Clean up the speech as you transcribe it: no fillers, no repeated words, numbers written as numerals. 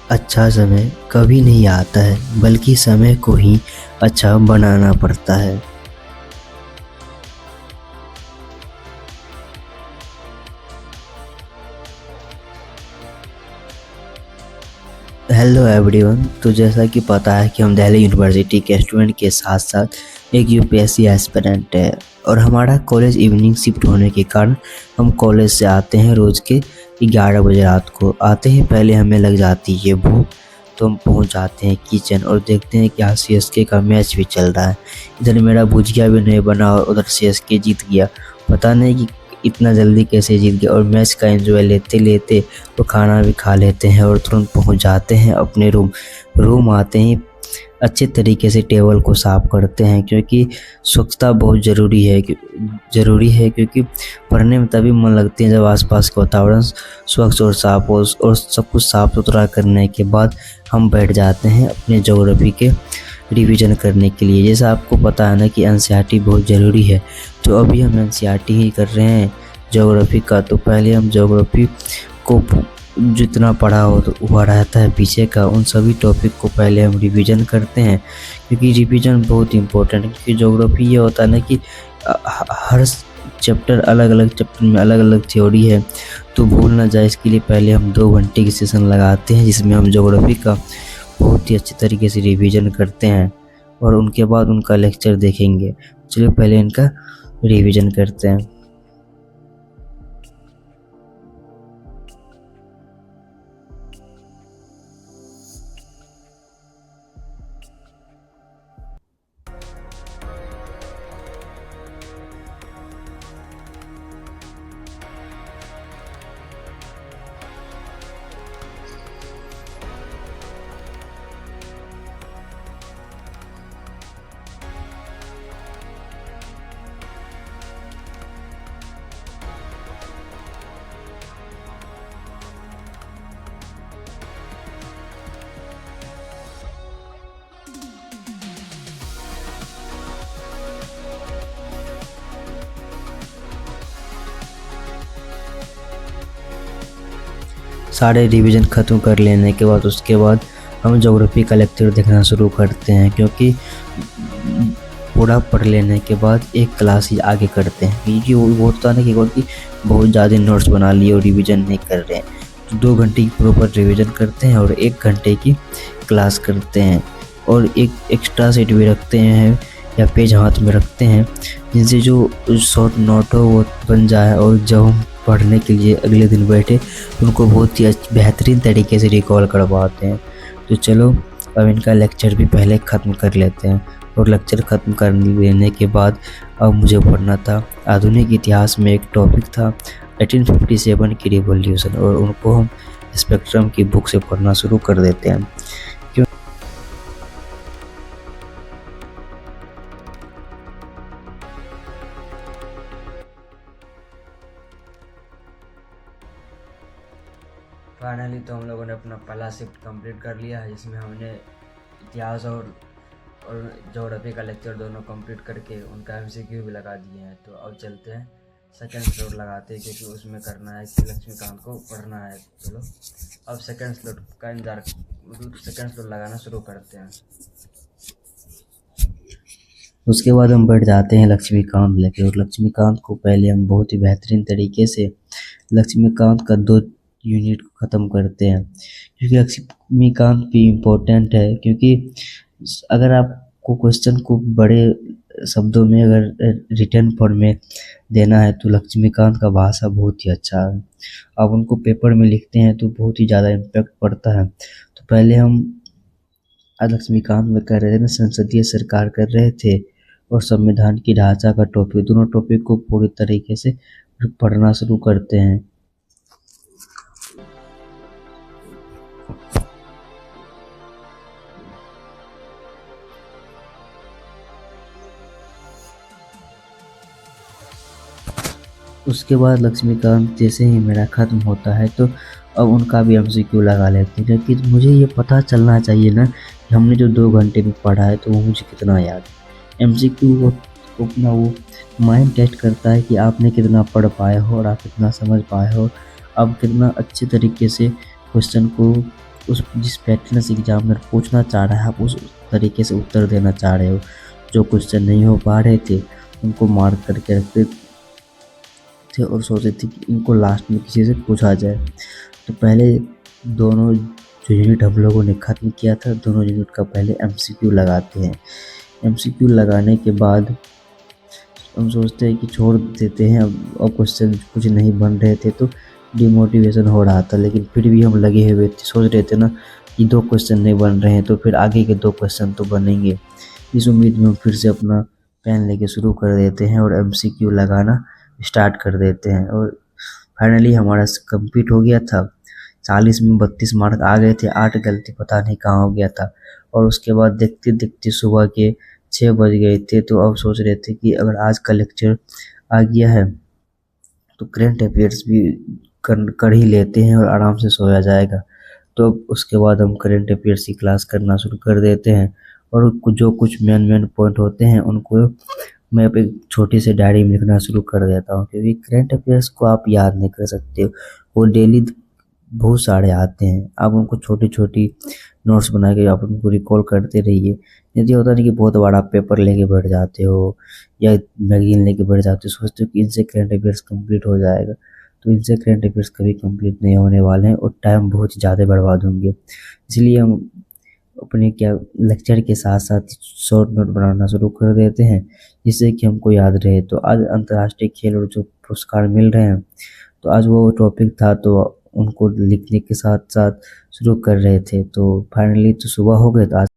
अच्छा समय कभी नहीं आता है, बल्कि समय को ही अच्छा बनाना पड़ता है। हेलो एवरीवन, तो जैसा कि पता है कि हम दिल्ली यूनिवर्सिटी के स्टूडेंट के साथ साथ एक यूपीएससी एस्पिरेंट है और हमारा कॉलेज इवनिंग शिफ्ट होने के कारण हम कॉलेज से आते हैं रोज़ के 11 बजे रात को। आते ही पहले हमें लग जाती है भूख, तो हम पहुंच जाते हैं किचन और देखते हैं कि यहाँ सीएसके का मैच भी चल रहा है। इधर मेरा भुजिया भी नहीं बना और उधर सीएसके जीत गया। पता नहीं कि इतना जल्दी कैसे जीत गया। और मैच का एंजॉय लेते लेते वो खाना भी खा लेते हैं और तुरंत पहुंच जाते हैं अपने रूम आते ही अच्छे तरीके से टेबल को साफ़ करते हैं, क्योंकि स्वच्छता बहुत ज़रूरी है क्योंकि पढ़ने में तभी मन लगती है जब आसपास का वातावरण स्वच्छ और साफ हो। और सब कुछ साफ़ सुथरा करने के बाद हम बैठ जाते हैं अपने ज्योग्राफी के रिवीजन करने के लिए। जैसा आपको पता है ना कि एनसीईआरटी बहुत ज़रूरी है, तो अभी हम एनसीईआरटी ही कर रहे हैं ज्योग्राफी का। तो पहले हम ज्योग्राफी को जितना पढ़ा हो तो हुआ रहता है पीछे का, उन सभी टॉपिक को पहले हम रिवीजन करते हैं, क्योंकि रिवीजन बहुत इंपॉर्टेंट है। क्योंकि ज्योग्राफी ये होता है ना कि हर चैप्टर अलग अलग चैप्टर में अलग अलग थ्योरी है, तो भूल ना जाए इसके लिए पहले हम 2 घंटे की सेशन लगाते हैं जिसमें हम ज्योग्राफी का बहुत ही अच्छे तरीके से रिवीजन करते हैं और उनके बाद उनका लेक्चर देखेंगे। चलिए पहले इनका रिवीजन करते हैं। सारे रिवीजन ख़त्म कर लेने के बाद उसके बाद हम ज्योग्राफी का लेक्चर देखना शुरू करते हैं, क्योंकि पूरा पढ़ लेने के बाद एक क्लास ही आगे करते हैं। क्योंकि वो होता है कि बहुत ज़्यादा नोट्स बना लिए और रिवीजन नहीं कर रहे हैं, तो 2 घंटे की प्रॉपर रिवीजन करते हैं और 1 घंटे की क्लास करते हैं। और एक एक्स्ट्रा सेट भी रखते हैं या पेज हाथ में रखते हैं, जिनसे जो शॉर्ट नोट हो वो बन जाए और जब हम पढ़ने के लिए अगले दिन बैठे तो उनको बहुत ही बेहतरीन तरीके से रिकॉल करवाते हैं। तो चलो अब इनका लेक्चर भी पहले ख़त्म कर लेते हैं। और लेक्चर ख़त्म कर लेने के बाद अब मुझे पढ़ना था आधुनिक इतिहास में एक टॉपिक था 1857 की रिवॉल्यूशन, और उनको हम स्पेक्ट्रम की बुक से पढ़ना शुरू कर देते हैं। फाइनली तो हम लोगों ने अपना पहला शिफ्ट कंप्लीट कर लिया है, जिसमें हमने इतिहास और ज्योग्राफी का लेक्चर दोनों कंप्लीट करके उनका एमसीक्यू भी लगा दिए हैं। तो अब चलते हैं सेकंड स्लॉट लगाते हैं, क्योंकि उसमें करना है कि लक्ष्मीकांत को पढ़ना है। चलो अब सेकंड स्लॉट का इंतजार, सेकंड स्लॉट लगाना शुरू करते हैं। उसके बाद हम बैठ जाते हैं लक्ष्मीकांत लेके, और लक्ष्मीकांत को पहले हम बहुत ही बेहतरीन तरीके से लक्ष्मीकांत का 2 यूनिट को ख़त्म करते हैं, क्योंकि लक्ष्मीकांत भी इम्पोर्टेंट है। क्योंकि अगर आपको क्वेश्चन को बड़े शब्दों में अगर रिटर्न फॉर्म में देना है तो लक्ष्मीकांत का भाषा बहुत ही अच्छा है। आप उनको पेपर में लिखते हैं तो बहुत ही ज़्यादा इम्पैक्ट पड़ता है। तो पहले हम लक्ष्मीकांत में कर रहे थे ना, संसदीय सरकार कर रहे थे और संविधान की ढांचा का टॉपिक, दोनों टॉपिक को पूरी तरीके से पढ़ना शुरू करते हैं। उसके बाद लक्ष्मीकांत जैसे ही मेरा ख़त्म होता है तो अब उनका भी एमसीक्यू लगा लेते हैं, क्योंकि मुझे ये पता चलना चाहिए ना कि हमने जो 2 घंटे में पढ़ा है तो वो मुझे कितना याद है। एमसीक्यू वो अपना वो माइंड टेस्ट करता है कि आपने कितना पढ़ पाए हो और आप कितना समझ पाए हो, आप कितना अच्छे तरीके से क्वेश्चन को उस जिस पैटर्न से एग्जामिनर पूछना चाह रहा है आप उस तरीके से उत्तर देना चाह रहे हो। जो क्वेश्चन नहीं हो पा रहे थे उनको मार्क करके रखते थे और सोचते थे कि इनको लास्ट में किसी से पूछा जाए। तो पहले दोनों जो यूनिट हम लोगों ने ख़त्म किया था, दोनों यूनिट का पहले एमसीक्यू लगाते हैं। एमसीक्यू लगाने के बाद हम सोचते हैं कि छोड़ देते हैं, अब क्वेश्चन कुछ नहीं बन रहे थे तो डिमोटिवेशन हो रहा था, लेकिन फिर भी हम लगे हुए थे। सोच रहे थे ना कि 2 क्वेश्चन नहीं बन रहे हैं तो फिर आगे के 2 क्वेश्चन तो बनेंगे। इस उम्मीद में हम फिर से अपना पेन लेके शुरू कर देते हैं और एमसीक्यू लगाना स्टार्ट कर देते हैं। और फाइनली हमारा कंप्लीट हो गया था। 40 में 32 मार्क आ गए थे, 8 गलती पता नहीं कहाँ हो गया था। और उसके बाद देखते देखते सुबह के 6 बज गए थे। तो अब सोच रहे थे कि अगर आज का लेक्चर आ गया है तो करंट अफेयर्स भी कर ही लेते हैं और आराम से सोया जाएगा। तो उसके बाद हम करंट अफेयर्स की क्लास करना शुरू कर देते हैं और जो कुछ मेन पॉइंट होते हैं उनको मैं अब एक छोटी सी डायरी में लिखना शुरू कर देता हूँ, क्योंकि करंट अफेयर्स को आप याद नहीं कर सकते हो, वो डेली बहुत सारे आते हैं। आप उनको छोटी छोटी नोट्स बना के आप उनको रिकॉल करते रहिए। यदि होता नहीं कि बहुत बड़ा पेपर लेके बैठ जाते हो या मैगजीन लेके बैठ जाते हो, सोचते हो कि इनसे करंट अफेयर्स कंप्लीट हो जाएगा, तो इनसे करंट अफेयर्स कभी कंप्लीट नहीं होने वाले हैं और टाइम बहुत ज़्यादा बर्बाद होंगे। इसलिए हम अपने लेक्चर के साथ साथ शॉर्ट नोट बनाना शुरू कर देते हैं जिससे कि हमको याद रहे। तो आज अंतर्राष्ट्रीय खेल और जो पुरस्कार मिल रहे हैं, तो आज वो टॉपिक था तो उनको लिखने के साथ साथ शुरू कर रहे थे। तो फाइनली तो सुबह हो गए, तो आज